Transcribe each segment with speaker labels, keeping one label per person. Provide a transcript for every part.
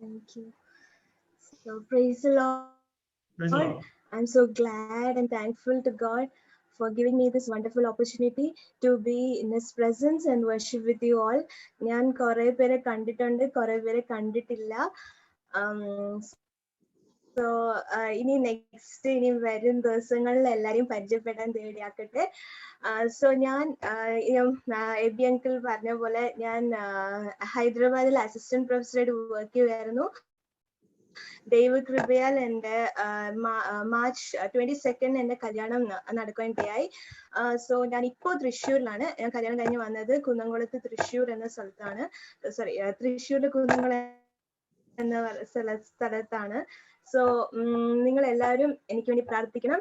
Speaker 1: Thank you. So praise the Lord.
Speaker 2: Praise the Lord.
Speaker 1: I'm so glad and thankful to God for giving me this wonderful opportunity to be in His presence and worship with you all. ഞാൻ കുറെ പേരെ കണ്ടിട്ടുണ്ട്, കുറെ പേരെ കണ്ടിട്ടില്ല. So ഇനി next ഇനി വരും ദിവസങ്ങളിൽ എല്ലാരെയും പരിചയപ്പെടാൻ തേടിയാക്കട്ടെ. സോ ഞാൻ എബി അങ്കിൾ പറഞ്ഞ പോലെ ഞാൻ ഹൈദരാബാദിൽ അസിസ്റ്റന്റ് പ്രൊഫസറായിട്ട് വർക്ക് ചെയ്യുമായിരുന്നു. ദൈവകൃപയാൽ എൻ്റെ മാർച്ച് 22 എൻ്റെ കല്യാണം നടക്കുകയുണ്ടായി. സോ ഞാൻ ഇപ്പോൾ തൃശ്ശൂരിലാണ്. ഞാൻ കല്യാണം കഴിഞ്ഞ് വന്നത് കുന്നംകുളത്ത് തൃശ്ശൂർ എന്ന സ്ഥലത്താണ്. സോറി, തൃശ്ശൂരിലെ കുന്നംകുളം എന്ന സ്ഥലത്താണ്. സോ നിങ്ങൾ എല്ലാവരും എനിക്ക് വേണ്ടി പ്രാർത്ഥിക്കണം.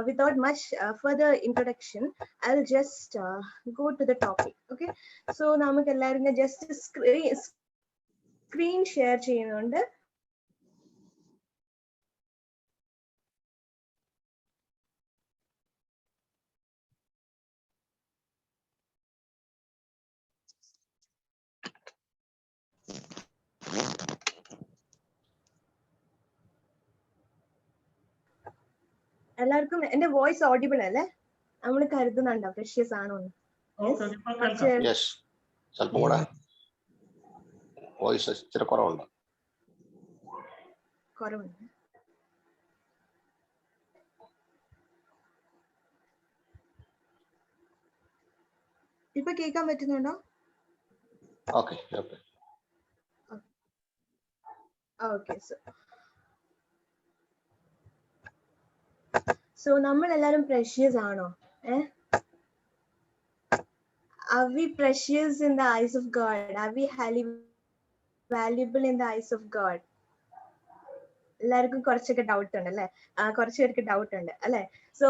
Speaker 1: Without much further introduction I will just go to the topic. Okay, so നമുക്ക് എല്ലാവരും ജസ്റ്റ് സ്ക്രീൻ ഷെയർ ചെയ്യുന്നുണ്ട്. എല്ലാവർക്കും എന്റെ വോയിസ് ഓഡിബിൾ അല്ലേ? നമ്മൾ കരുതുന്നുണ്ടോ പ്രഷ്യസ് ആണോ?
Speaker 3: സ്വല്പം കൂടെ വോയിസ് ഇച്ചിരി കുറവുണ്ട്.
Speaker 1: ഇപ്പൊ കേൾക്കാൻ പറ്റുന്നുണ്ടോ?
Speaker 3: Okay okay
Speaker 1: okay. സോ നമ്മൾ എല്ലാവരും പ്രഷ്യസ് ആണോ? Are we precious in the eyes of God? Are we highly valuable in the eyes of God? എല്ലാവർക്കും കുറച്ചൊക്കെ ഡൗട്ട് ഉണ്ട് അല്ലെ? കുറച്ച് പേർക്ക് ഡൗട്ട് ഉണ്ട് അല്ലെ? സോ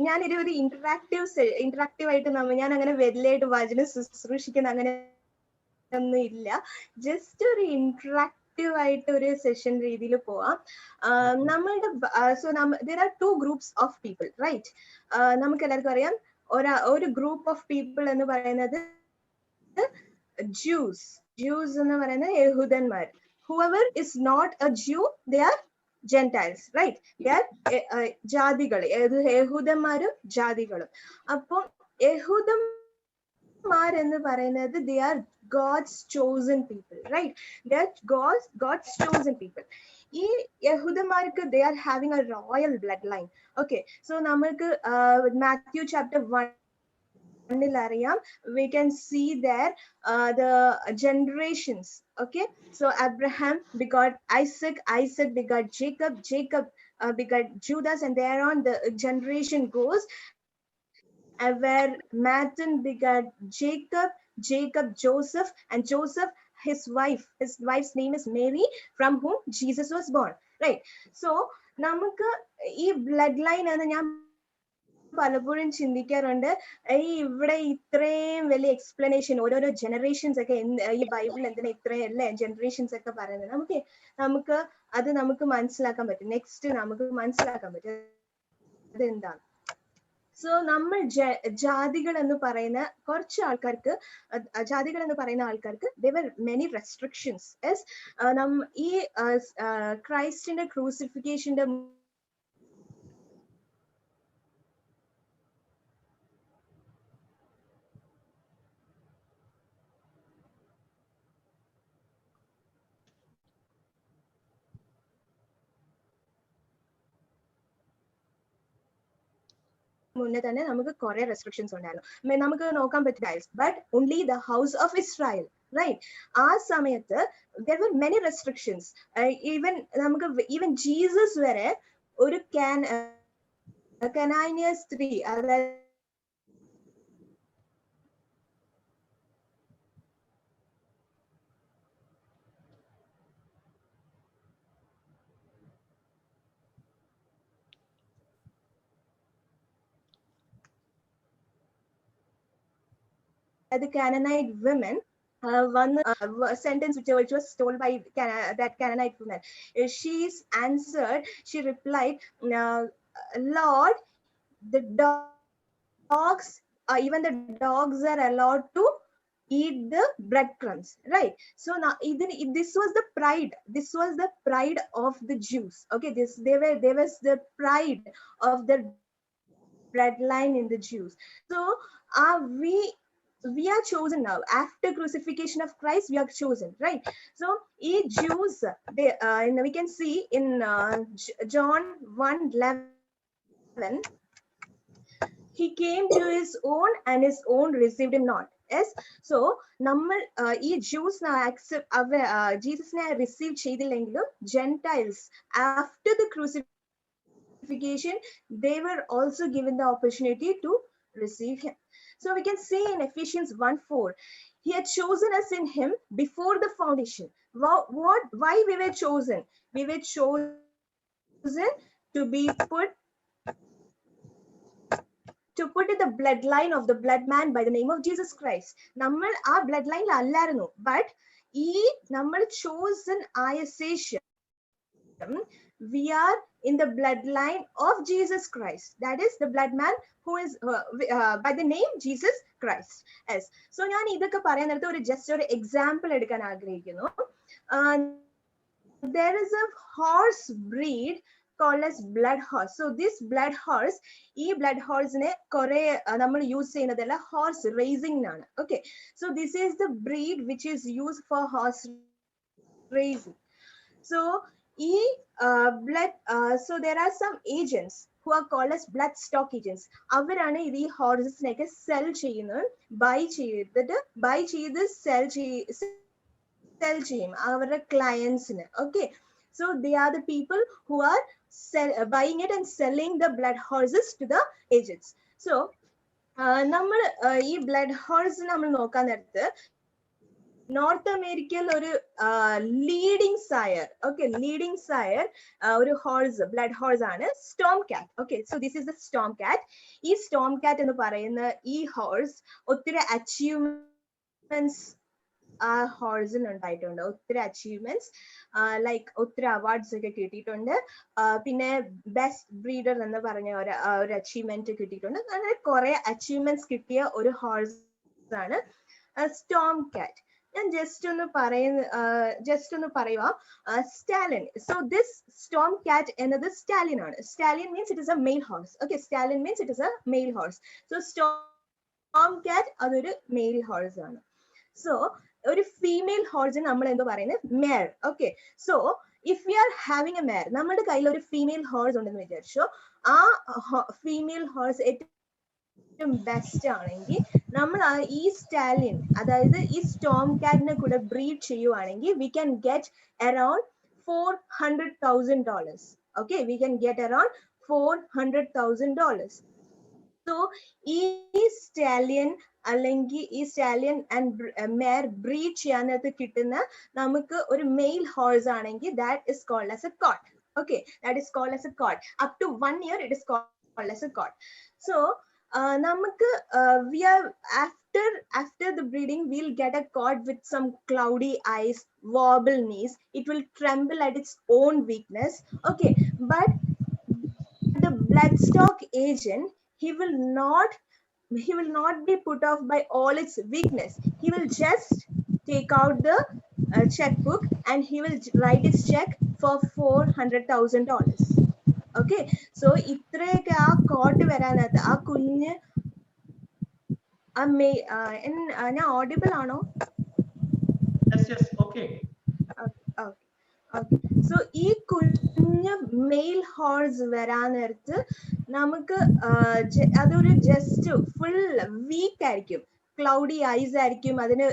Speaker 1: ഞാനൊരു ഇന്ററാക്റ്റീവ് ആയിട്ട് ഞാൻ അങ്ങനെ വലിയായിട്ട് വചനം ശുശ്രൂഷിക്കുന്ന അങ്ങനെ ഒന്നും ഇല്ല. ജസ്റ്റ് ഒരു ഇന്ററാക്റ്റീവ് ആയിട്ട് ഒരു സെഷൻ രീതിയിൽ പോവാം. നമ്മളുടെ there are two groups of people, right? നമുക്ക് എല്ലാവർക്കും അറിയാം ഒരു ഗ്രൂപ്പ് ഓഫ് പീപ്പിൾ എന്ന് പറയുന്നത് Jews എന്ന് പറയുന്നത് യഹൂദന്മാർ. Whoever is not a Jew, they are Gentiles, right? They are ജാതികൾ, യഹൂദന്മാരും ജാതികളും. അപ്പം യഹൂദന്മാർ എന്ന് പറയുന്നത് they are God's chosen people, right? They are God's chosen people. ഈ യഹൂദന്മാർക്ക് they are having a royal bloodline. Okay, so നമ്മൾക്ക് Matthew chapter 1 അറിയാം. We can see there the generations. Okay, so Abraham begot Isaac, Isaac begot Jacob, Jacob begot Judas, and thereon the generation goes where Mathan begot Jacob, Jacob Joseph, and Joseph his wife's name is Mary, from whom Jesus was born, right? So നമുക്ക് ഈ blood line എന്ന് ഞാൻ പലപ്പോഴും ചിന്തിക്കാറുണ്ട്. ഇവിടെ ഇത്രയും വലിയ explanation, ഓരോരോ ജനറേഷൻസ് ഒക്കെ ഈ ബൈബിളിൽ എന്തിനാ ഇത്രയും അല്ലേ ജനറേഷൻസ് ഒക്കെ പറയുന്നത്? നമുക്ക് മനസ്സിലാക്കാൻ പറ്റും. നെക്സ്റ്റ് നമുക്ക് മനസ്സിലാക്കാൻ പറ്റും അതെന്താണ്. സോ നമ്മൾ ജാതികൾ എന്ന് പറയുന്ന കുറച്ച് ആൾക്കാർക്ക്, there were many restrictions. Yes, ഈ ക്രൈസ്റ്റിന്റെ ക്രൂസിഫിക്കേഷന്റെ മുന്നേ തന്നെ നമുക്ക് കുറെ റെസ്ട്രിക്ഷൻസ് ഉണ്ടായിരുന്നു. നമുക്ക് നോക്കാൻ പറ്റില്ല, but only the house of Israel, right? ആ സമയത്ത് there were many restrictions. Even Jesus വരെ ഒരു കനാന്യ സ്ത്രീ, അതായത് the Canaanite women, one sentence which was told by that Canaanite woman. She's answered, she replied, Lord, the dogs, even the dogs are allowed to eat the breadcrumbs, right? So now this was the pride. This was the pride of the Jews. Okay, they was the pride of the bloodline in the Jews. So we are chosen now after crucifixion of Christ. We are chosen, right? So Jews, they we can see in John 1:11, he came to his own and his own received him not. Yes. So നമ്മൾ ഈ Jews accept ജീസസിനെ receive ചെയ്തില്ലെങ്കിലും Gentiles after the crucifixion they were also given the opportunity to receive him. So we can see in Ephesians 1:4, he had chosen us in him before the foundation. Why we were chosen? We were chosen to be put in the bloodline of the blood man by the name of Jesus Christ. നമ്മൾ ആ blood ലൈനിൽ അല്ലായിരുന്നു. But ഈ നമ്മൾ chosen ആയ ശേഷം we are in the bloodline of Jesus Christ. That is the blood man who is by the name Jesus Christ. Yes. So ഞാൻ ഇതൊക്കെ പറയാൻ നേരത്തെ ഒരു ജസ്റ്റ് ഒരു എക്സാമ്പിൾ എടുക്കാൻ ആഗ്രഹിക്കുന്നു. There is a horse breed called as blood horse. So this blood horse, ഈ blood horse നെ കുറെ നമ്മൾ യൂസ് ചെയ്യുന്നതല്ല horse racing ആണ്. Okay. So this is the breed which is used for horse racing. So so there are some agents who are called as blood stock agents. അവരാണ് ഈ ഹോർസസിനെയൊക്കെ cell ചെയ്യുന്നത്, by ചെയ്ത് cell ചെയ്യും അവരുടെ ക്ലയൻസിന്. Okay. So they are the people who are buying it and selling the blood horses to the agents. So നമ്മൾ ഈ blood horse നമ്മൾ നോക്കാൻ നേരത്ത് നോർത്ത് അമേരിക്കയിൽ ഒരു ലീഡിംഗ് സയർ ഒരു ഹോഴ്സ് ബ്ലഡ് ഹോഴ്സ് ആണ് സ്റ്റോം കാറ്റ്. Okay, so this is the Storm കാറ്റ്. ഈ സ്റ്റോം കാറ്റ് എന്ന് പറയുന്ന ഈ ഹോഴ്സ് ഒത്തിരി അച്ചീവ്മെന്റ്സ് ആ ഹോഴ്സിന് ഉണ്ടായിട്ടുണ്ട്. ഒത്തിരി അച്ചീവ്മെന്റ്സ് ലൈക്ക് ഒത്തിരി അവാർഡ്സ് ഒക്കെ കിട്ടിയിട്ടുണ്ട്. പിന്നെ ബെസ്റ്റ് ബ്രീഡർ എന്ന് പറഞ്ഞ ഒരു അച്ചീവ്മെന്റ് കിട്ടിയിട്ടുണ്ട്. അങ്ങനെ കുറെ അച്ചീവ്മെന്റ്സ് കിട്ടിയ ഒരു ഹോഴ്സ് ആണ് സ്റ്റോം കാറ്റ്. ഞാൻ ജസ്റ്റ് ഒന്ന് പറയുക സ്റ്റാലിൻ. സോ ദിസ് സ്റ്റോം കാറ്റ് എന്നത് സ്റ്റാലിൻ ആണ്. Stallion means it is a male horse. Okay, stallion means it is a male horse. So Storm Cat അതൊരു മെയിൽ ഹോഴ്സ് ആണ്. സോ ഒരു ഫീമെയിൽ ഹോഴ്സിന് നമ്മൾ എന്തോ പറയുന്നത് mare. Okay, so if you are having a mare, നമ്മുടെ കയ്യിൽ ഒരു ഫീമെയിൽ ഹോഴ്സ് ഉണ്ടെന്ന് വിചാരിച്ചോ, ആ ഫീമെയിൽ ഹോഴ്സ് ഏറ്റവും ബെസ്റ്റ് ആണെങ്കിൽ നമ്മൾ ഈ സ്റ്റാലിയൻ, അതായത് ഈ സ്റ്റോം കാറ്റിനെ കൂടെ ബ്രീഡ് ചെയ്യുവാണെങ്കിൽ we can get around $400,000. Okay, we can get around $400,000. So ഈ സ്റ്റാലിയൻ അല്ലെങ്കിൽ ഈ സ്റ്റാലിയൻ ആൻഡ് മെയർ ബ്രീഡ് ചെയ്യാനകത്ത് കിട്ടുന്ന നമുക്ക് ഒരു മെയിൽ ഹോഴ്സ് ആണെങ്കിൽ that is called as a colt. Okay, that is called as a colt. Up to 1 year it is called as a colt. So നമുക്ക് we are after the breeding we'll get a cod with some cloudy eyes, wobble knees, it will tremble at its own weakness. Okay, but the bloodstock agent, he will not be put off by all its weakness. He will just take out the checkbook and he will write his check for $400,000. Okay, so ഇത്രയൊക്കെ ആ coat വരാനകത്ത് ആ കുഞ്ഞ് ഞാൻ audible ആണോ? So ഈ കുഞ്ഞ് mail horse വരാൻ നേരത്ത് നമുക്ക് അതൊരു ജസ്റ്റ് ഫുൾ വീക്ക് ആയിരിക്കും, ക്ലൗഡി ഐസ് ആയിരിക്കും, അതിന്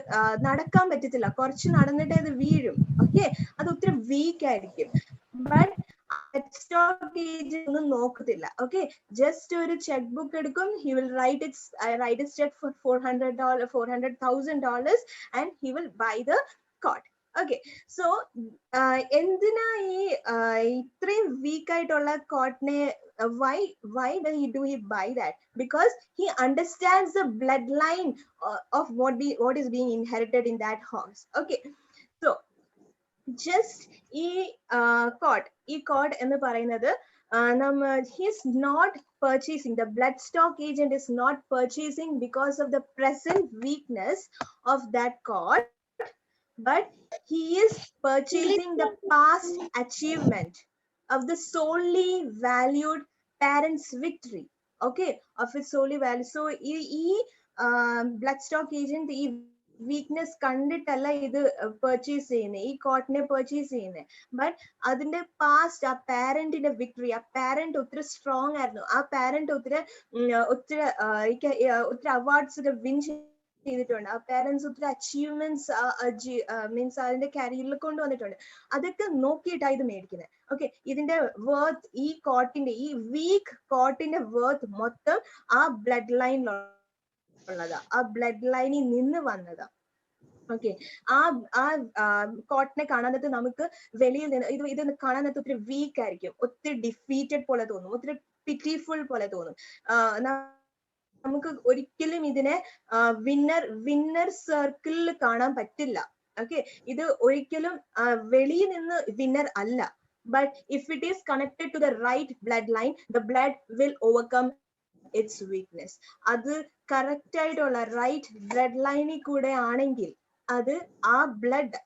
Speaker 1: നടക്കാൻ പറ്റത്തില്ല, കുറച്ച് നടന്നിട്ട് അത് വീഴും. ഓക്കെ, അത് ഒത്തിരി വീക്ക് ആയിരിക്കും. ബട്ട് സ്റ്റോക്ക് ഏജന്റ് ഒന്നും നോക്കത്തില്ല. ഓക്കെ, ജസ്റ്റ് ഒരു ചെക്ക് ബുക്ക് എടുക്കും, he will write its check for $400,000 and he will buy the cot. Okay, so എന്തിനാ ഈ ഇത്രയും വീക്ക് ആയിട്ടുള്ള കോട്ടിനെ why do he buy that? Because he understands the bloodline of what is being inherited in that horse. Okay, so just ഈ coat എന്ന് പറയുന്നത് he's not purchasing, the blood stock agent is not purchasing because of the present weakness of that cord, but he is purchasing the past achievement of the solely valued parents victory. Okay, of its solely value. So blood stock agent weakness കണ്ടിട്ടല്ല ഇത് purchase ചെയ്യുന്നത്, ഈ കോട്ടിനെ purchase ചെയ്യുന്നത്. But അതിന്റെ past, ആ പാരന്റിന്റെ victory, ആ parent ഒത്തിരി strong ആയിരുന്നു, ആ പാരന്റ് ഒത്തിരി അവാർഡ്സ് ഒക്കെ വിൻ ചെയ്തിട്ടുണ്ട്, ആ പാരന്റ്സ് ഒത്തിരി അച്ചീവ്മെന്റ്സ് മീൻസ് അതിന്റെ കരിയറിൽ കൊണ്ടുവന്നിട്ടുണ്ട്. അതൊക്കെ നോക്കിയിട്ടാണ് ഇത് മേടിക്കുന്നത്. ഓക്കെ, ഇതിന്റെ വർത്ത്, ഈ കോട്ടിന്റെ, ഈ വീക്ക് കോട്ടിന്റെ വർത്ത് മൊത്തം ആ ബ്ലഡ് ലൈനിലുള്ളതാ, ആ ബ്ലഡ് ലൈനിൽ നിന്ന് വന്നതാ. ഓക്കെ, കോട്ടിനെ കാണാൻ നേരത്ത് നമുക്ക് വെളിയിൽ നിന്ന് ഇത് കാണാൻ നേരത്ത് ഒത്തിരി വീക്ക് ആയിരിക്കും, ഒത്തിരി ഡിഫീറ്റഡ് പോലെ തോന്നും, ഒത്തിരി പിറ്റിഫുൾ പോലെ തോന്നും. നമുക്ക് ഒരിക്കലും ഇതിനെ വിന്നർ സർക്കിളിൽ കാണാൻ പറ്റില്ല. ഓക്കെ, ഇത് ഒരിക്കലും വെളിയിൽ നിന്ന് വിന്നർ അല്ല. But if it is connected to the right blood line, the blood will overcome its weakness. അത് കറക്റ്റ് ആയിട്ടുള്ള റൈറ്റ് ബ്ലഡ് ലൈനിൽ കൂടെ ആണെങ്കിൽ അത് ആ blood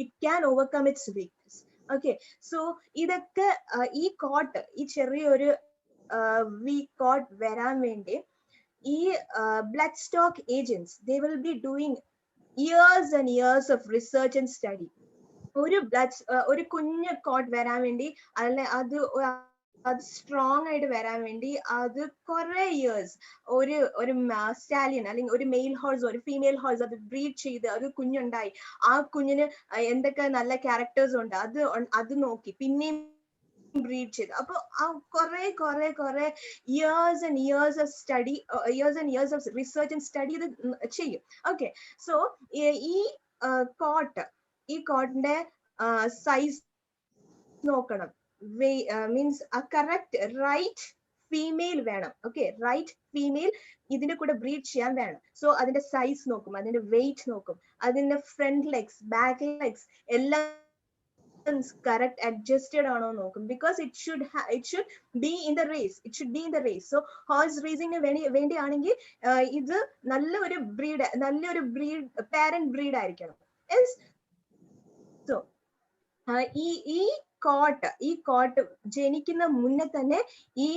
Speaker 1: it can overcome its weakness. Okay, so ഇതൊക്കെ ഈ കോട്ട്, ഈ ചെറിയൊരു വീക്ക് കോട്ട് വരാൻ വേണ്ടി ഈ blood stock agents they will be doing years and years of research and study. ഒരു കുഞ്ഞ് കോട്ട് വരാൻ വേണ്ടി, അല്ലെ അത് സ്ട്രോങ് ആയിട്ട് വരാൻ വേണ്ടി അത് കുറെ ഇയേഴ്സ്, ഒരു സ്റ്റാലിയൻ അല്ലെങ്കിൽ ഒരു മെയിൽ ഹോഴ്സ്, ഒരു ഫീമെയിൽ ഹോഴ്സ് അത് ബ്രീഡ് ചെയ്ത് ഒരു കുഞ്ഞുണ്ടായി, ആ കുഞ്ഞിന് എന്തൊക്കെ നല്ല ക്യാരക്ടേഴ്സ് ഉണ്ട് അത് നോക്കി പിന്നെയും ബ്രീഡ് ചെയ്ത്, അപ്പൊ കുറെ years and years of study, years and years of research and study ഇത് ചെയ്യും. ഓക്കെ, സോ ഈ കോട്ടിന്റെ സൈസ് നോക്കണം, മീൻസ് കറക്റ്റ് റൈറ്റ് ഫീമെയിൽ വേണം. ഓക്കെ, റൈറ്റ് ഫീമെയിൽ ഇതിന്റെ കൂടെ ബ്രീഡ് ചെയ്യാൻ വേണം. സോ അതിന്റെ സൈസ് നോക്കും, അതിന്റെ വെയിറ്റ് നോക്കും, അതിന്റെ ഫ്രണ്ട് ലെഗ്സ്, ബാക്ക് ലെഗ്സ് എല്ലാം correct adjusted ആണോ നോക്കും, because it should be in the race, so horse racing വേണ്ടിയാണെങ്കിൽ ഇത് നല്ലൊരു ബ്രീഡ് പാരന്റ് ബ്രീഡ് ആയിരിക്കണം. സോ ഈ കോട്ട് ജനിക്കുന്ന മുന്നേ തന്നെ ഈ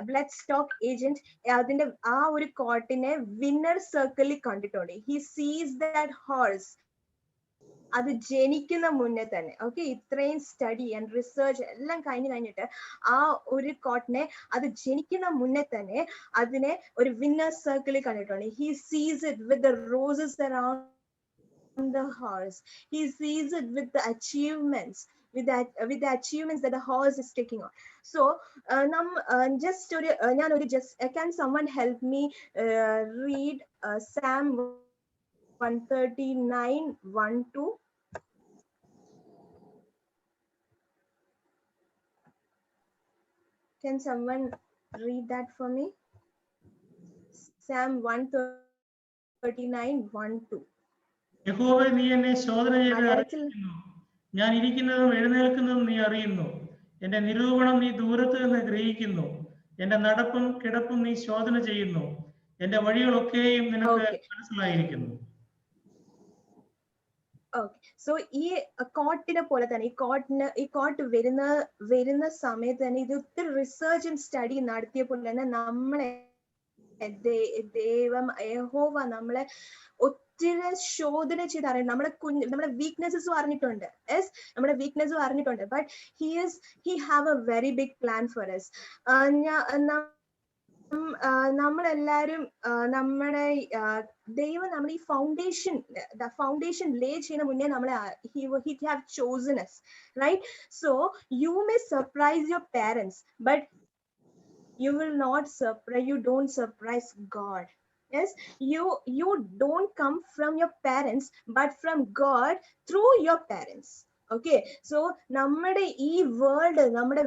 Speaker 1: ബ്ലഡ് സ്റ്റോക്ക് ഏജന്റ് അതിന്റെ ആ ഒരു കോട്ടിനെ വിന്നർ സർക്കിളിൽ കണ്ടിട്ടുണ്ട്. ഹി സീസ് ദാറ്റ് ഹോഴ്സ് അത് ജനിക്കുന്ന മുന്നേ തന്നെ. ഓക്കെ, ഇത്രയും സ്റ്റഡി ആൻഡ് റിസർച്ച് എല്ലാം കഴിഞ്ഞിട്ട് ആ ഒരു കോട്ടിനെ അത് ജനിക്കുന്ന മുന്നേ തന്നെ അതിനെ ഒരു വിന്നർ സർക്കിളിൽ കണ്ടിട്ടുണ്ട്. ഹി സീസ് it with the roses around the horse, he സീസ് it with the achievements, with the achievements that the horse is taking on. So can someone help me read Psalm 139:1-2? Can someone read that for me? Psalm 139:1-2.
Speaker 2: യഹോവേ, നീ എന്നെ ശോധന ചെയ്ത് അറിയുന്നു, ഞാൻ ഇരിക്കുന്നതും എഴുന്നേൽക്കുന്നതും നീ അറിയുന്നു. എന്റെ നിരൂപണം നീ ദൂരത്ത് നിന്ന് ഗ്രഹിക്കുന്നു. എന്റെ നടപ്പും കിടപ്പും നീ ശോധന ചെയ്യുന്നു. എന്റെ വഴികളൊക്കെയും നിനക്ക് മനസ്സിലായിരിക്കുന്നു.
Speaker 1: ഓക്കെ, സോ ഈ കോട്ടിനെ പോലെ തന്നെ ഈ കോട്ട് വരുന്ന സമയത്ത് തന്നെ ഇത് ഒത്തിരി റിസർച്ച് ആൻഡ് സ്റ്റഡി നടത്തിയപ്പോൾ തന്നെ നമ്മളെ യഹോവ നമ്മളെ ഒത്തിരി ശോധന ചെയ്ത് അറിയണം. നമ്മുടെ വീക്ക്നെസ്സും അറിഞ്ഞിട്ടുണ്ട്. നമ്മുടെ വീക്ക്നെസ്സും അറിഞ്ഞിട്ടുണ്ട്. But he have a very big plan for us. നമ്മളെല്ലാരും നമ്മുടെ ദൈവം നമ്മുടെ ഈ ഫൗണ്ടേഷൻ ലേ ചെയ്യുന്ന മുന്നേ നമ്മളെ he have chosen us, right? So you may surprise your parents, but you don't surprise God. Yes, you don't come from your parents, but from God through your parents. Okay, so നമ്മുടെ ഈ world, നമ്മുടെ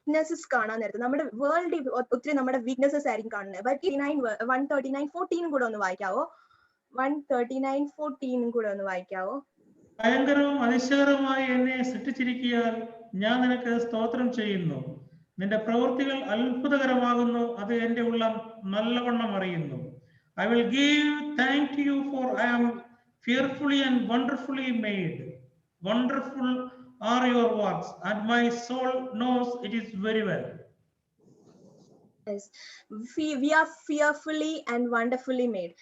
Speaker 1: weaknesses കാണാൻ നേരത്ത് നമ്മുടെ world ഒത്തിരി നമ്മുടെ weaknesses ആയിരിക്കും കാണുന്നത്. ബട്ട് 139:14 കൂടെ ഒന്ന് വായിക്കാവോ? 139:14 കൂടെ ഒന്ന് വായിക്കാവോ?
Speaker 2: ഭയങ്കരവും അതിശയകരവുമായി എന്നെ സൃഷ്ടിച്ചിരിക്കാൻ ഞാൻ നിനക്ക് സ്തോത്രം ചെയ്യുന്നു. നിന്റെ പ്രവൃത്തികൾ അത്ഭുതകരമാകുന്നു, അത് എന്റെ ഉള്ളം നല്ലവണ്ണം അറിയുന്നു. I will give thank to you, for I am fearfully and wonderfully made. Wonderful are your works, and my soul knows it is very well.
Speaker 1: Yes. We are fearfully and wonderfully made.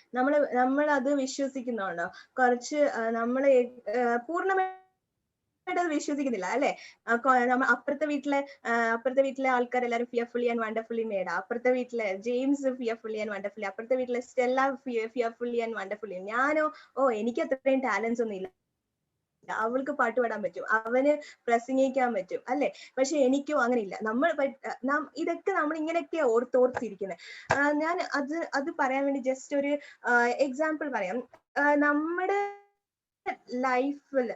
Speaker 1: നമ്മൾ അത് വിശ്വസിക്കുന്നുണ്ടോ? കുറച്ച് നമ്മള് പൂർണ്ണമായിട്ട് അത് വിശ്വസിക്കുന്നില്ല അല്ലെ? അപ്പുറത്തെ വീട്ടിലെ ആൾക്കാരെല്ലാരും ഫിയർഫുള്ളി ആൻഡ് വണ്ടർഫുള്ളി മേഡ്. അപ്പുറത്തെ വീട്ടിലെ ജെയിംസ് ഫിയർഫുള്ളി ആൻഡ് വണ്ടർഫുള്ളി, അപ്പുറത്തെ വീട്ടിലെ സ്റ്റെല്ല ഫിയർഫുള്ളി ആൻഡ് വണ്ടർഫുള്ളി. ഞാനോ എനിക്ക് അത്രയും ടാലൻസ് ഒന്നും ഇല്ല. അവൾക്ക് പാട്ട് പാടാൻ പറ്റും, അവന് പ്രസംഗിക്കാൻ പറ്റും അല്ലെ? പക്ഷെ എനിക്കോ അങ്ങനെ ഇല്ല. ഇതൊക്കെ നമ്മൾ ഇങ്ങനെയൊക്കെ ഓർത്തിരിക്കുന്നത്. ഞാൻ അത് പറയാൻ വേണ്ടി ജസ്റ്റ് ഒരു എക്സാമ്പിൾ പറയാം. നമ്മുടെ ലൈഫിൽ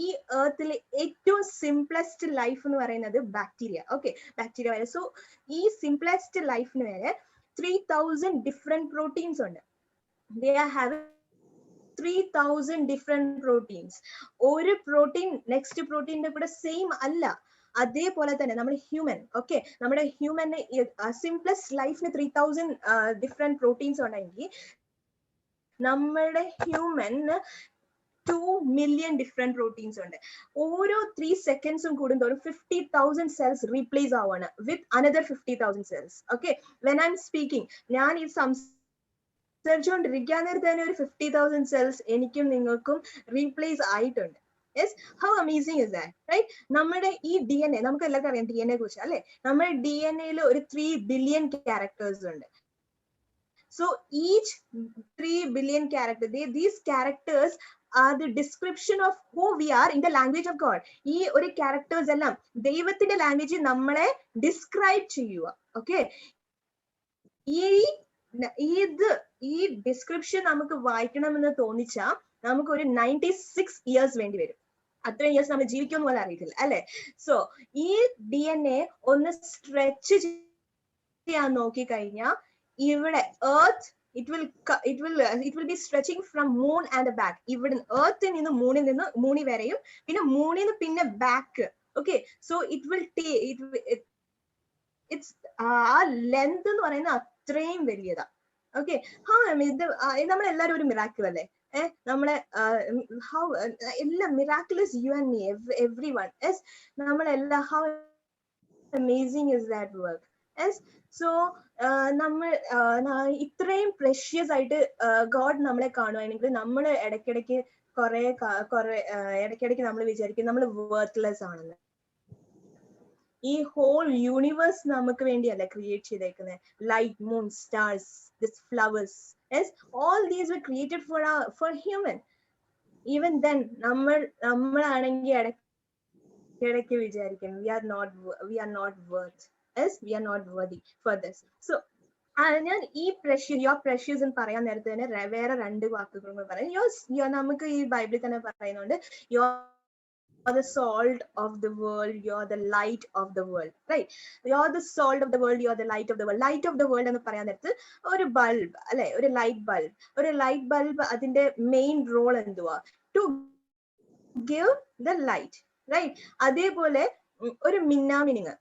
Speaker 1: ഈ എർത്തിൽ ഏറ്റവും സിംപ്ലസ്റ്റ് ലൈഫ് എന്ന് പറയുന്നത് ബാക്ടീരിയ. ഓക്കെ, ബാക്ടീരിയ വരെ. സോ ഈ സിംപ്ലസ്റ്റ് ലൈഫിന് വരെ 3000 ഡിഫറെന്റ് പ്രോട്ടീൻസ് ഉണ്ട്. They are having 3000 different proteins. ഒരു പ്രോട്ടീൻ നെക്സ്റ്റ് പ്രോട്ടീൻ്റെ കൂടെ സെയിം അല്ല. അതേപോലെ തന്നെ നമ്മുടെ ഹ്യൂമൻ, ഓക്കെ, നമ്മുടെ ഹ്യൂമന് സിംപ്ലസ്റ്റ് ലൈഫിന് 3000 ഡിഫറെന്റ് പ്രോട്ടീൻസ് ഉണ്ടെങ്കിൽ നമ്മുടെ ഹ്യൂമന് 2 million ഡിഫറെന്റ് പ്രോട്ടീൻസ് ഉണ്ട്. ഓരോ 3 സെക്കൻഡ്സും കൂടുന്തോറും 50,000 സെൽസ് റീപ്ലേസ് ആവാണ് with another 50,000 cells. Okay, when I'm speaking, ഞാൻ ഈ സംസാരിച്ചുകൊണ്ടിരിക്കാൻ നേരത്തെ തന്നെ ഒരു 50,000 സെൽസ് എനിക്കും നിങ്ങൾക്കും റീപ്ലേസ് ആയിട്ടുണ്ട്. Yes, how amazing is that, right? നമ്മുടെ ഈ DNA, നമുക്ക് എല്ലാവർക്കും അറിയാം DNA കുറിച്ച് അല്ലെ? നമ്മുടെ DNA-യിൽ ഒരു 3 billion characters ഉണ്ട്. So each 3 billion characters, these characters are the description of who we are in the language of God. ഈ ഒരു characters എല്ലാം ദൈവത്തിന്റെ ലാംഗ്വേജിൽ നമ്മളെ ഡിസ്ക്രൈബ് ചെയ്യുക. ഓക്കെ, ഈ ഡിസ്ക്രിപ്ഷൻ നമുക്ക് വായിക്കണമെന്ന് തോന്നിച്ചാൽ നമുക്ക് ഒരു 96 years വേണ്ടി വരും. അത്രയും ഇയേഴ്സ് നമ്മൾ ജീവിക്കുമെന്ന് പോലെ അറിയത്തില്ല അല്ലെ? സോ ഈ DNA ഒന്ന് സ്ട്രെച്ച് ചെയ്യാൻ നോക്കി കഴിഞ്ഞാൽ ഇവിടെ earth it will be stretching from moon and back. ഇവിടെ എർത്തിൽ നിന്ന് മൂണി വരെയും പിന്നെ മൂണിൽ നിന്ന് പിന്നെ ബാക്ക്. ഓക്കെ, സോ it's ആ ലെങ്ത് എന്ന് പറയുന്നത് അത്രയും വലിയതാ. ഓക്കെ, നമ്മളെല്ലാരും ഒരു മിറാക്കിൾ അല്ലേ? നമ്മളെ എല്ലാം miracles you and me, everyone. നമ്മളെല്ലാം how amazing is that work. So നമ്മൾ ഇത്രയും പ്രഷ്യസ് ആയിട്ട് ഗോഡ് നമ്മളെ കാണുവാണെങ്കിൽ നമ്മൾ ഇടയ്ക്കിടയ്ക്ക് ഇടയ്ക്കിടയ്ക്ക് നമ്മൾ വിചാരിക്കും നമ്മൾ വർത്ത്ലെസ് ആണെന്ന്. ഈ ഹോൾ യൂണിവേഴ്സ് നമുക്ക് വേണ്ടിയല്ല ക്രിയേറ്റ് ചെയ്തേക്കുന്നത്. Light, moon, stars, this flowers, all these were created for human. Even then നമ്മളാണെങ്കിൽ ഇടയ്ക്ക് വിചാരിക്കും we are not worthy for this. So ഞാൻ ഈ യുവർ പ്രഷ്യസ് എന്ന് പറയാൻ നേരത്തെ തന്നെ വേറെ 2 വാക്കുകൾ പറയാം. നമുക്ക് ഈ ബൈബിളിൽ തന്നെ പറയുന്നുണ്ട്, you're the salt of the world, you're the light of the world, right? You're the salt of the world, you're the light of the world. Light of the world എന്ന് പറയാൻ നേരത്ത് ഒരു ബൾബ് അല്ലെ, ഒരു ലൈറ്റ് ബൾബ് അതിന്റെ main role എന്തുവാ? To give the light, right? അതേപോലെ ഒരു മിന്നാമിനിങ്,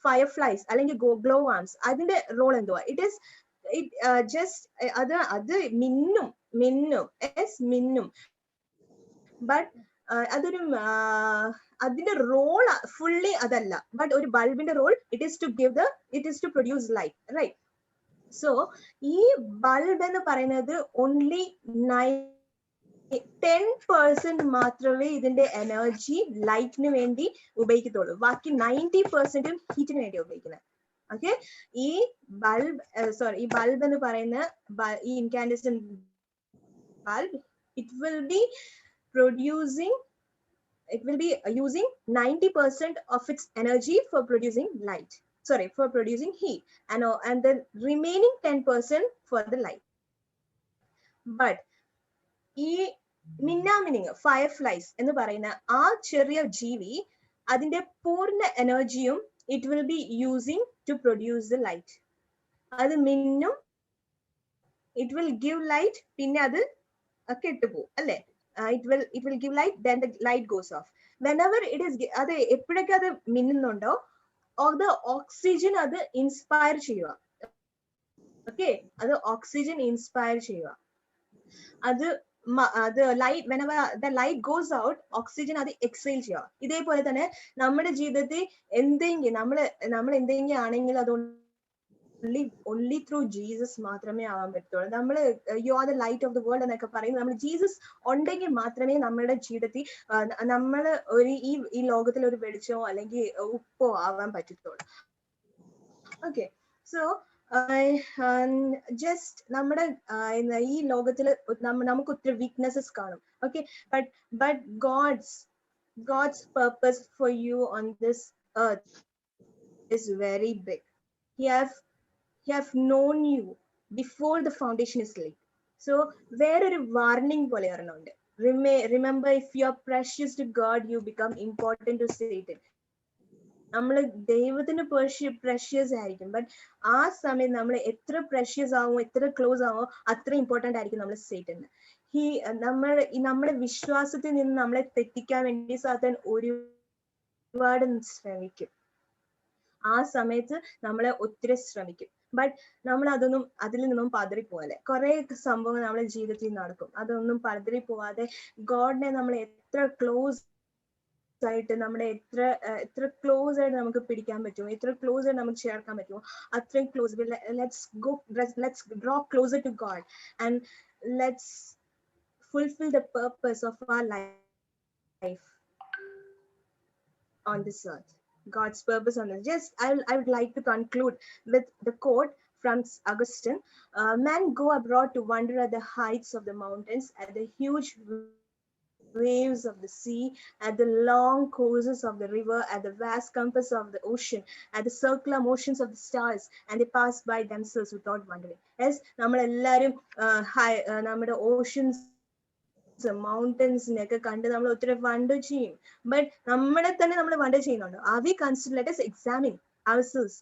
Speaker 1: ഫയർഫ്ലൈസ് അല്ലെങ്കിൽ ഗ്ലോ വാംസ്, അതിന്റെ റോൾ എന്തുവാ? അത് മിന്നും. ബട്ട് അതൊരു അതിന്റെ റോൾ ഫുള്ളി അതല്ല. ബട്ട് ഒരു ബൾബിന്റെ role it is to produce light, right? So ഈ ബൾബ് എന്ന് പറയുന്നത് ഓൺലി 10% മാത്രമേ ഇതിന്റെ എനർജി ലൈറ്റിന് വേണ്ടി ഉപയോഗിക്കത്തുള്ളൂ. ബാക്കി 90% ഹീറ്റിന് വേണ്ടി ഉപയോഗിക്കുന്നത്. ഓക്കെ, ഈ ബൾബ് എന്ന് പറയുന്ന ഈ incandescent bulb it will be using 90% of its energy for producing heat, and the remaining 10% for the light. But ഈ മിന്നാമിനിങ്, ഫയർഫ്ലൈസ് എന്ന് പറയുന്ന ആ ചെറിയ ജീവി അതിന്റെ പൂർണ്ണ എനർജിയും it will be using to produce the light. അത് മിന്നും, it will give light, പിന്നെ അത് കെട്ടുപോകും അല്ലേ? it will give light, then the light goes off. Whenever it is, അത് എപ്പോഴൊക്കെ അത് മിന്നുന്നുണ്ടോ, അത് ഓക്സിജൻ അത് ഇൻസ്പയർ ചെയ്യുക. ഓക്കെ, അത് ഓക്സിജൻ ഇൻസ്പയർ ചെയ്യുക. അത് light, whenever the light goes out, oxygen അത് എക്സൈൽ ചെയ്യുക. ഇതേപോലെ തന്നെ നമ്മുടെ ജീവിതത്തിൽ എന്തെങ്കിലും നമ്മൾ എന്തെങ്കിലും ആണെങ്കിൽ അത് only through Jesus മാത്രമേ ആവാൻ പറ്റുള്ളൂ. നമ്മൾ you are the light of the world എന്നൊക്കെ പറയുന്നത് നമ്മൾ ജീസസ് ഉണ്ടെങ്കിൽ മാത്രമേ നമ്മുടെ ജീവിതത്തിൽ നമ്മൾ ഒരു ഈ ലോകത്തിൽ ഒരു വെളിച്ചമോ അല്ലെങ്കിൽ ഉപ്പോ ആവാൻ പറ്റത്തുള്ളൂ. ഓക്കെ, സോ ജസ്റ്റ് നമ്മുടെ ഈ ലോകത്തിൽ നമുക്ക് ഒത്തിരി വീക്ക്നെസ്സസ് കാണും. Okay, but God's purpose for you on this earth is very big. He have known you before the foundation is laid. So വേറൊരു വാർണിംഗ് പോലെ ഒരെണ്ണമുണ്ട്. Remember, if you are precious to God, you become important to Satan. നമ്മൾ ദൈവത്തിന് precious ആയിരിക്കും, but ആ സമയം നമ്മൾ എത്ര precious ആവുമോ, എത്ര ക്ലോസ് ആവുമോ, അത്ര ഇമ്പോർട്ടന്റ് ആയിരിക്കും നമ്മൾ സേറ്റന്. നമ്മുടെ വിശ്വാസത്തിൽ നിന്ന് നമ്മളെ തെറ്റിക്കാൻ വേണ്ടി സാത്താൻ ഒരുപാട് ശ്രമിക്കും. ആ സമയത്ത് നമ്മളെ ഒത്തിരി ശ്രമിക്കും. ബട്ട് നമ്മൾ അതിൽ നിന്നും പതറിപ്പോവാതെ കുറെ സംഭവങ്ങൾ നമ്മുടെ ജീവിതത്തിൽ നടക്കും. അതൊന്നും പതറിപ്പോവാതെ ഗോഡിനെ നമ്മൾ എത്ര ക്ലോസ് ആയിട്ട്, നമ്മുടെ എത്ര ക്ലോസ് ആയിട്ട് നമുക്ക് പിടിക്കാൻ പറ്റുമോ, എത്ര ക്ലോസ് ആയിട്ട് നമുക്ക് ചേർക്കാൻ പറ്റുമോ, അത്രയും close. let's draw closer to God and let's fulfill the purpose of our life on this earth. God's purpose on this. Just I would like to conclude with the quote from Augustine. Men go abroad to wonder at the heights of the mountains, at the huge waves of the sea, at the long courses of the river, at the vast compass of the ocean, at the circular motions of the stars, and they pass by themselves without wondering. Yes, നമ്മൾ എല്ലാവരും നമ്മുടെ oceans മൗണ്ടൻസിനെയൊക്കെ കണ്ട് നമ്മൾ ഒത്തിരി wonder ചെയ്യും. But നമ്മളെ തന്നെ നമ്മൾ വണ്ടർ ചെയ്യുന്നുണ്ടോ? Are we consider, let us examine ourselves,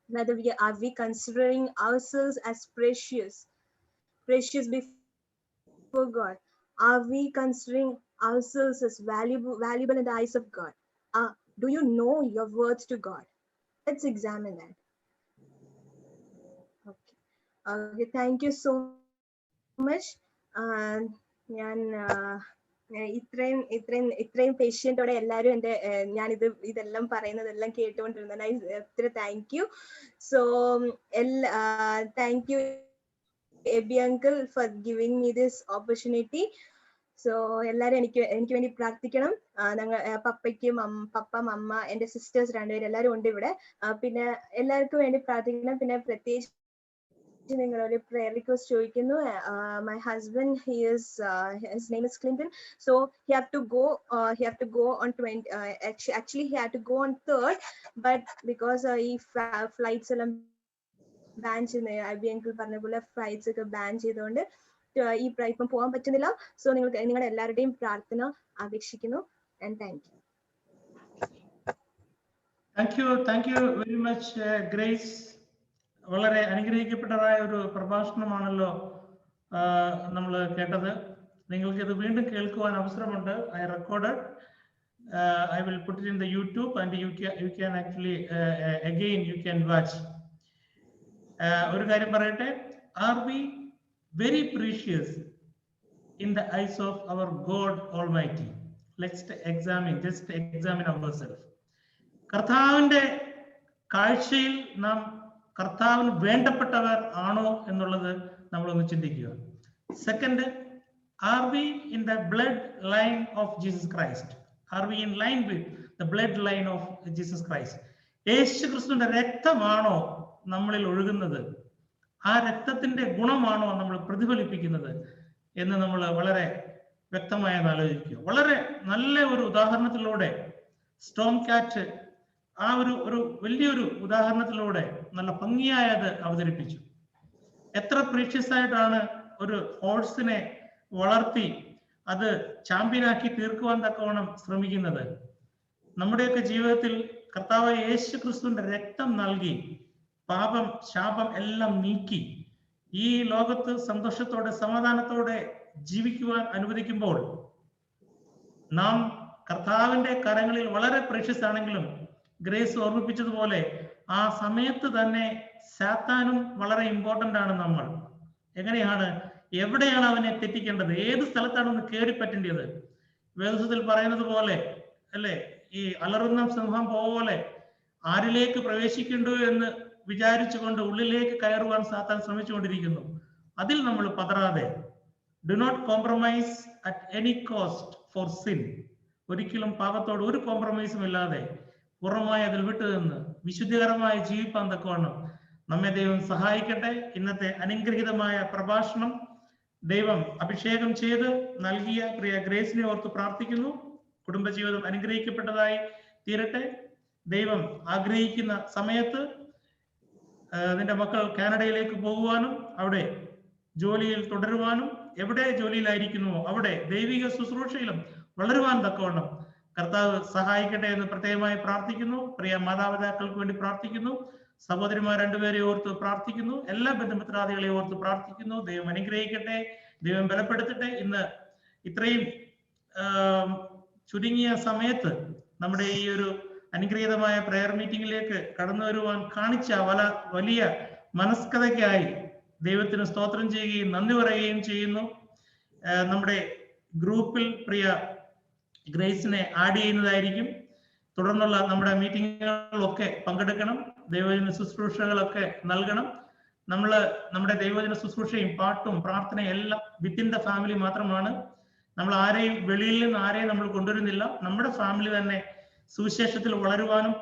Speaker 1: whether are we considering ourselves as precious before God? Are we considering ourselves as valuable in the eyes of God? Do you know your worth to God? Let's examine that. Okay, thank you so much. ഞാൻ ഇത്രയും പേഷ്യന്റോടെ എല്ലാവരും ഞാൻ ഇതെല്ലാം പറയുന്നതെല്ലാം കേട്ടുകൊണ്ടിരുന്നത്. എത്ര thank you. So thank you Aby uncle for giving me this opportunity. So എല്ലാവരും എനിക്ക് വേണ്ടി പ്രാർത്ഥിക്കണം. പപ്പയ്ക്കും പപ്പ, അമ്മ, എന്റെ സിസ്റ്റേഴ്സ് രണ്ടുപേരും എല്ലാവരും ഉണ്ട് ഇവിടെ. പിന്നെ എല്ലാവർക്കും വേണ്ടി പ്രാർത്ഥിക്കണം. പിന്നെ പ്രത്യേകിച്ച് നിങ്ങളൊരു prayer request ചോദിക്കുന്നു. My husband, his name is Clinton, so he have to go on 20, actually he had to go on 3rd, but because ഈ flights എല്ലാം ബാൻ ചെയ്യുന്ന, അബി അങ്കിൾ പറഞ്ഞ പോലെ ഫ്ലൈറ്റ്സ് ഒക്കെ ബാൻ ചെയ്തുകൊണ്ട് ഇപ്പം പോകാൻ പറ്റുന്നില്ല. സോ നിങ്ങളുടെ എല്ലാവരുടെയും പ്രാർത്ഥന അപേക്ഷിക്കുന്നു. And
Speaker 2: thank you very much grace. വളരെ അനുഗ്രഹിക്കപ്പെട്ടതായ ഒരു പ്രഭാഷണമാണല്ലോ നമ്മൾ കേട്ടത്. നിങ്ങൾക്ക് ഇത് വീണ്ടും കേൾക്കുവാൻ അവസരമുണ്ട്. I recorded. I will put it in the YouTube and you can actually again you can watch. ഒരു കാര്യം പറയട്ടെ, are we very precious in the eyes of our God Almighty? Let's just examine ourselves. കർത്താവിന്റെ കാഴ്ചയിൽ നാം കർത്താവിന് വേണ്ടപ്പെട്ടവർ ആണോ എന്നുള്ളത് നമ്മളൊന്ന് ചിന്തിക്കുക. Second, are we in the blood line of Jesus Christ? Are we in line with the blood line of Jesus Christ? യേശു ക്രിസ്തുവിന്റെ രക്തമാണോ നമ്മളിൽ ഒഴുകുന്നത്? ആ രക്തത്തിന്റെ ഗുണമാണോ നമ്മൾ പ്രതിഫലിപ്പിക്കുന്നത് എന്ന് നമ്മൾ വളരെ വ്യക്തമായി ആലോചിക്കുക. വളരെ നല്ല ഒരു ഉദാഹരണത്തിലൂടെ സ്റ്റോം കാറ്റ് ആ ഒരു വലിയൊരു ഉദാഹരണത്തിലൂടെ നല്ല ഭംഗിയായി അത് അവതരിപ്പിച്ചു. എത്ര പ്രീഷ്യസ് ആയിട്ടാണ് ഒരു ഹോഴ്സിനെ വളർത്തി അത് ചാമ്പ്യനാക്കി തീർക്കുവാൻ തക്കവണ്ണം ശ്രമിക്കുന്നത്. നമ്മുടെയൊക്കെ ജീവിതത്തിൽ കർത്താവ് യേശു ക്രിസ്തുവിന്റെ രക്തം നൽകി പാപം ശാപം എല്ലാം നീക്കി ഈ ലോകത്ത് സന്തോഷത്തോടെ സമാധാനത്തോടെ ജീവിക്കുവാൻ അനുവദിക്കുമ്പോൾ നാം കർത്താവിന്റെ കരങ്ങളിൽ വളരെ പ്രഷ്യസ് ആണെങ്കിലും ഗ്രേസ് ഓർമ്മിപ്പിച്ചതുപോലെ ആ സമയത്ത് തന്നെ സാത്താനും വളരെ ഇമ്പോർട്ടന്റ് ആണ്. നമ്മൾ എങ്ങനെയാണ്, എവിടെയാണ് അവനെ തെറ്റിക്കേണ്ടത്, ഏത് സ്ഥലത്താണ് ഒന്ന് കയറി പറ്റേണ്ടത്? വേദത്തിൽ പറയുന്നത് പോലെ അല്ലെ, ഈ അലറുന്ന സിംഹം പോലെ ആരിലേക്ക് പ്രവേശിക്കണ്ടു എന്ന് വിചാരിച്ചുകൊണ്ട് ഉള്ളിലേക്ക് കയറുവാൻ സാത്താൻ ശ്രമിച്ചുകൊണ്ടിരിക്കുന്നു. അതിൽ നമ്മൾ പതറാതെ, do not compromise at any cost for sin. ഒരിക്കലും പാപത്തോട് ഒരു കോംപ്രമൈസും ഇല്ലാതെ പൂർണ്ണമായി അതിൽ വിട്ടുനിന്ന് വിശുദ്ധികരമായി ജീവിപ്പാൻ തക്കവണ്ണം നമ്മെ ദൈവം സഹായിക്കട്ടെ. ഇന്നത്തെ അനുഗ്രഹീതമായ പ്രഭാഷണം ദൈവം അഭിഷേകം ചെയ്ത് നൽകിയ പ്രിയ ഗ്രേസിനെ ഓർത്ത് പ്രാർത്ഥിക്കുന്നു. കുടുംബജീവിതം അനുഗ്രഹിക്കപ്പെട്ടതായി തീരട്ടെ. ദൈവം ആഗ്രഹിക്കുന്ന സമയത്ത് നിന്റെ മക്കൾ കാനഡയിലേക്ക് പോകുവാനും അവിടെ ജോലിയിൽ തുടരുവാനും, എവിടെ ജോലിയിലായിരിക്കുന്നുവോ അവിടെ ദൈവിക ശുശ്രൂഷയിലും വളരുവാൻ തക്കവണ്ണം കർത്താവ് സഹായിക്കട്ടെ എന്ന് പ്രത്യേകമായി പ്രാർത്ഥിക്കുന്നു. പ്രിയ മാതാപിതാക്കൾക്ക് വേണ്ടി പ്രാർത്ഥിക്കുന്നു. സഹോദരിമാർ രണ്ടുപേരെ ഓർത്ത് പ്രാർത്ഥിക്കുന്നു. എല്ലാ ബന്ധുമിത്രാദികളെ ഓർത്ത് പ്രാർത്ഥിക്കുന്നു. ദൈവം അനുഗ്രഹിക്കട്ടെ, ദൈവം ബലപ്പെടുത്തട്ടെ. ഇന്ന് ഇത്രയും ചുരുങ്ങിയ സമയത്ത് നമ്മുടെ ഈ ഒരു അനുഗ്രഹീതമായ പ്രയർ മീറ്റിംഗിലേക്ക് കടന്നു വരുവാൻ കാണിച്ച വലിയ മനസ്കതയ്ക്കായി ദൈവത്തിന് സ്തോത്രം ചെയ്യുകയും നന്ദി പറയുകയും ചെയ്യുന്നു. നമ്മുടെ ഗ്രൂപ്പിൽ പ്രിയ ഗ്രേസിനെ ആഡ് ചെയ്യുന്നതായിരിക്കും. തുടർന്നുള്ള നമ്മുടെ മീറ്റിങ്ങുകളിലൊക്കെ പങ്കെടുക്കണം. ദൈവജന ശുശ്രൂഷകളൊക്കെ നൽകണം. നമ്മുടെ ദൈവജന ശുശ്രൂഷയും പാട്ടും പ്രാർത്ഥനയും എല്ലാം വിത്തിൻ ദ ഫാമിലി മാത്രമാണ്. നമ്മൾ ആരെയും വെളിയിൽ നിന്ന് ആരെയും നമ്മൾ കൊണ്ടുവരുന്നില്ല. നമ്മുടെ ഫാമിലി തന്നെ സുവിശേഷത്തിൽ വളരുവാനും